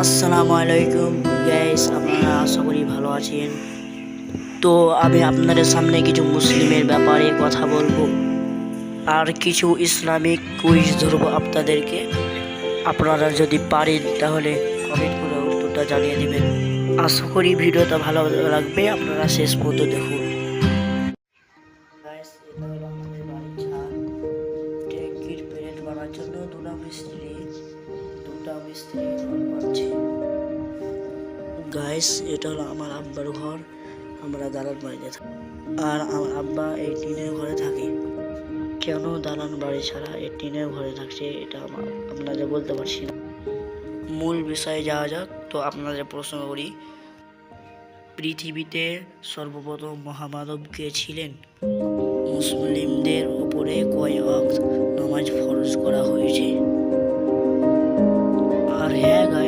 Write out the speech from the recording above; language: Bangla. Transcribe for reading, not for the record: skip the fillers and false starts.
আসসালামু আলাইকুম গাইস, আপনারা আশা করি ভালো আছেন। তো আমি আপনাদের সামনে কিছু মুসলিমের ব্যাপারে কথা বলবো আর কিছু ইসলামিক কুইজ ধরবো আপনাদেরকে। আপনারা যদি পারেন তাহলে কমেন্ট করে উত্তরটা জানিয়ে দেবেন। আশা করি ভিডিওটা ভালো লাগবে, আপনারা শেষ পর্যন্ত দেখুন। গাইস, এটা হলো আমাদের বাড়ির ছাদ। ট্যাঙ্কির প্লেট বানার জন্য দুটা মিস্ত্রি রড বানছে। গাইস, এটা হলো আমার আব্বার ঘর। আমরা দালান বাড়িতে থাকি আর আমার আব্বা এই টিনের ঘরে থাকে। কেন দালান বাড়ি ছাড়া এই টিনের ঘরে থাকছে এটা আপনাদের বলতে পারছি না। মূল বিষয়ে যাওয়া যাক। তো আপনাদের প্রশ্ন করি, পৃথিবীতে সর্বপ্রথম মহামানব কে ছিলেন? মুসলিমদের উপরে কয় ওয়াক্ত নামাজ ফরজ করা হয়েছে? আর হ্যাঁ গাইস,